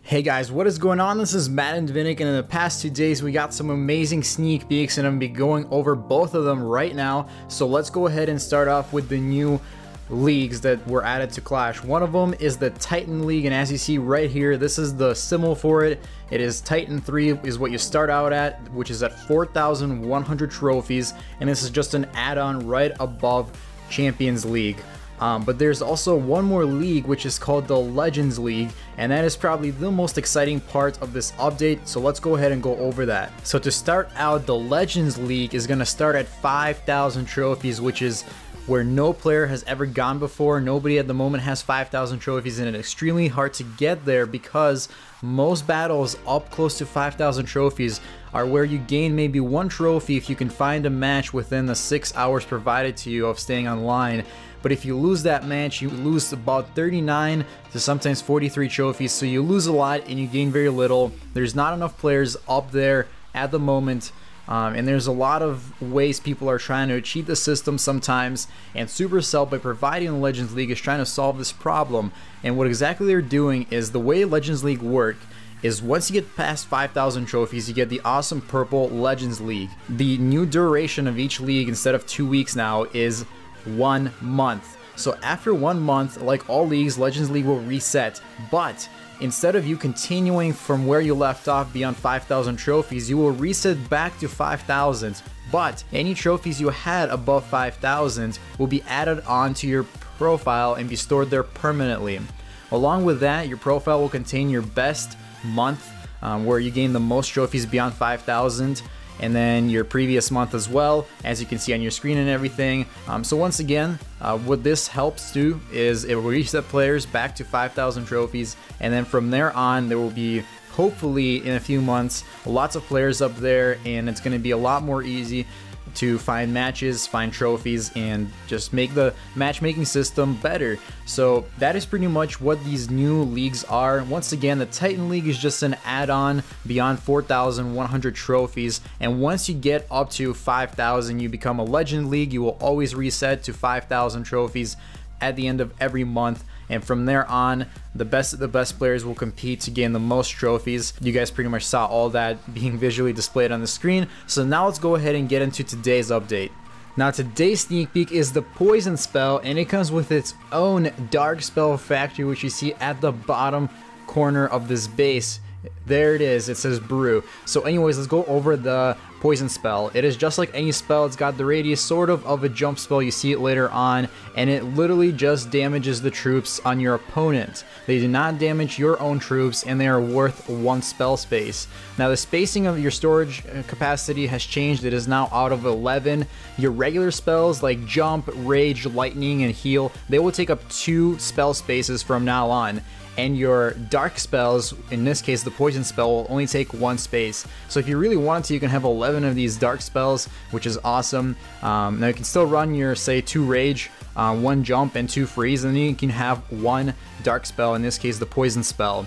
Hey guys, what is going on? This is MaddenDvinik, and in the past 2 days we got some amazing sneak peeks, and I'm going to be going over both of them right now. So let's go ahead and start off with the new leagues that were added to Clash. One of them is the Titan League, and as you see right here, this is the symbol for it. It is Titan 3 is what you start out at, which is at 4,100 trophies, and this is just an add-on right above Champions League. But there's also one more league, which is called the Legends League, and that is probably the most exciting part of this update, so let's go ahead and go over that. So to start out, the Legends League is going to start at 5,000 trophies, which is where no player has ever gone before. Nobody at the moment has 5,000 trophies, and it's extremely hard to get there because most battles up close to 5,000 trophies are where you gain maybe one trophy if you can find a match within the 6 hours provided to you of staying online. But if you lose that match, you lose about 39 to sometimes 43 trophies, so you lose a lot and you gain very little. There's not enough players up there at the moment, and there's a lot of ways people are trying to cheat the system sometimes, and Supercell, by providing the Legends League, is trying to solve this problem. And what exactly they're doing is, the way Legends League work is once you get past 5,000 trophies, you get the awesome purple Legends League. The new duration of each league, instead of 2 weeks now, is 1 month. So after 1 month, like all leagues, Legends League will reset, but instead of you continuing from where you left off beyond 5,000 trophies, you will reset back to 5,000, but any trophies you had above 5,000 will be added onto your profile and be stored there permanently. Along with that, your profile will contain your best month, where you gain the most trophies beyond 5,000, and then your previous month as well, as you can see on your screen and everything. So once again, what this helps do is it will reset players back to 5,000 trophies, and then from there on, there will be, hopefully in a few months, lots of players up there, and it's going to be a lot more easy to find matches, find trophies, and just make the matchmaking system better. So that is pretty much what these new leagues are. Once again, the Titan League is just an add-on beyond 4,100 trophies, and once you get up to 5,000, you become a Legend League. You will always reset to 5,000 trophies at the end of every month, and from there on, the best of the best players will compete to gain the most trophies. You guys pretty much saw all that being visually displayed on the screen. So now let's go ahead and get into today's update. Now today's sneak peek is the Poison Spell, and it comes with its own Dark Spell Factory, which you see at the bottom corner of this base. There it is, it says brew. So anyways, let's go over the Poison Spell. It is just like any spell. It's got the radius sort of a jump spell. You see it later on, and it literally just damages the troops on your opponent. They do not damage your own troops, and they are worth 1 spell space. Now the spacing of your storage capacity has changed. It is now out of 11. Your regular spells like jump, rage, lightning, and heal, they will take up 2 spell spaces from now on. And your dark spells, in this case the Poison Spell, will only take 1 space. So if you really wanted to, you can have 11 of these dark spells, which is awesome. Now you can still run your, say, 2 rage, 1 jump, and 2 freeze, and then you can have 1 dark spell, in this case the Poison Spell.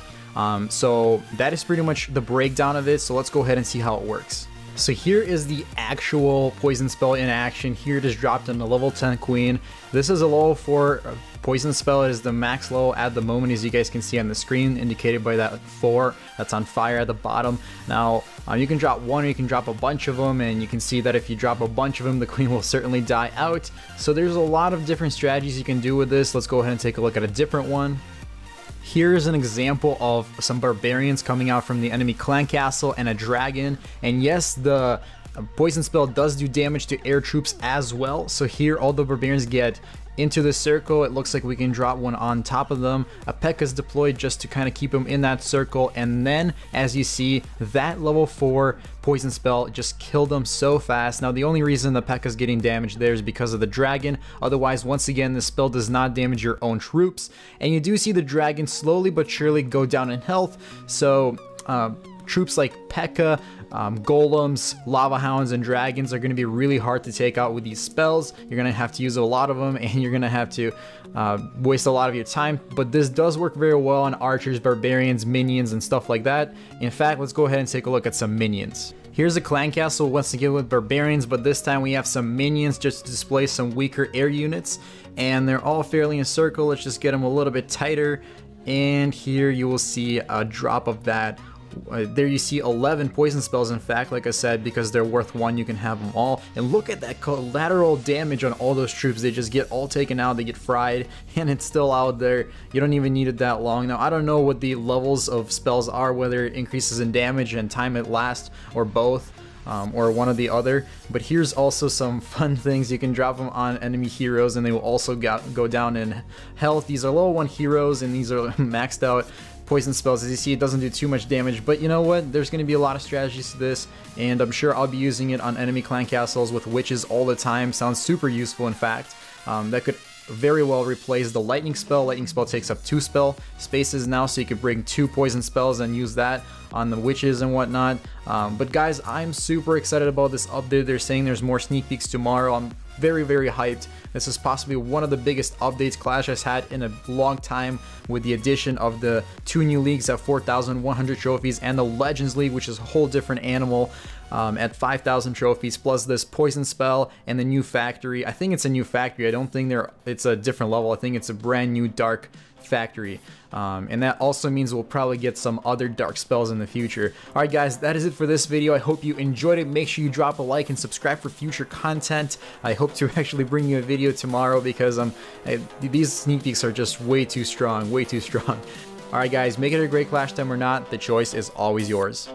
So that is pretty much the breakdown of it, so let's go ahead and see how it works. So here is the actual Poison Spell in action. Here it is dropped on the level 10 Queen. This is a level 4 Poison Spell. It is the max level at the moment, as you guys can see on the screen, indicated by that 4 that's on fire at the bottom. Now you can drop 1 or you can drop a bunch of them, and you can see that if you drop a bunch of them, the Queen will certainly die out. So there's a lot of different strategies you can do with this. Let's go ahead and take a look at a different one. Here's an example of some Barbarians coming out from the enemy clan castle and a dragon, and yes, the Poison Spell does do damage to air troops as well. So here all the Barbarians get into the circle. It looks like we can drop one on top of them. A P.E.K.K.A is deployed just to kind of keep them in that circle, and then as you see, that level 4 Poison Spell just killed them so fast. Now the only reason the P.E.K.K.A is getting damaged there is because of the dragon. Otherwise, once again, this spell does not damage your own troops, and you do see the dragon slowly but surely go down in health. So troops like P.E.K.K.A, Golems, Lava Hounds, and Dragons are going to be really hard to take out with these spells. You're going to have to use a lot of them, and you're going to have to waste a lot of your time. But this does work very well on archers, barbarians, minions, and stuff like that. In fact, let's go ahead and take a look at some minions. Here's a clan castle once again with Barbarians, but this time we have some minions just to display some weaker air units, and they're all fairly in a circle. Let's just get them a little bit tighter, and here you will see a drop of that. There you see 11 poison spells, in fact, like I said, because they're worth 1, you can have them all. And look at that collateral damage on all those troops. They just get all taken out, they get fried, and it's still out there. You don't even need it that long. Now, I don't know what the levels of spells are, whether it increases in damage and time it lasts, or both. Or one or the other, but here's also some fun things. You can drop them on enemy heroes and they will also go down in health. These are level 1 heroes and these are maxed out poison spells. As you see, it doesn't do too much damage, but you know what, there's going to be a lot of strategies to this, and I'm sure I'll be using it on enemy clan castles with witches all the time. Sounds super useful, in fact. That could very well replace the lightning spell. Lightning spell takes up 2 spell spaces now, so you could bring 2 poison spells and use that on the witches and whatnot. But guys, I'm super excited about this update. They're saying there's more sneak peeks tomorrow. I'm very hyped. This is possibly one of the biggest updates Clash has had in a long time, with the addition of the 2 new leagues at 4,100 trophies and the Legends League, which is a whole different animal, at 5,000 trophies, plus this poison spell and the new factory. I think it's a new factory. I don't think it's a different level. I think it's a brand new dark factory, and that also means we'll probably get some other dark spells in the future. Alright guys, that is it for this video. I hope you enjoyed it. Make sure you drop a like and subscribe for future content. I hope to actually bring you a video tomorrow, because these sneak peeks are just way too strong, Alright guys, make it a great Clash time or not, the choice is always yours.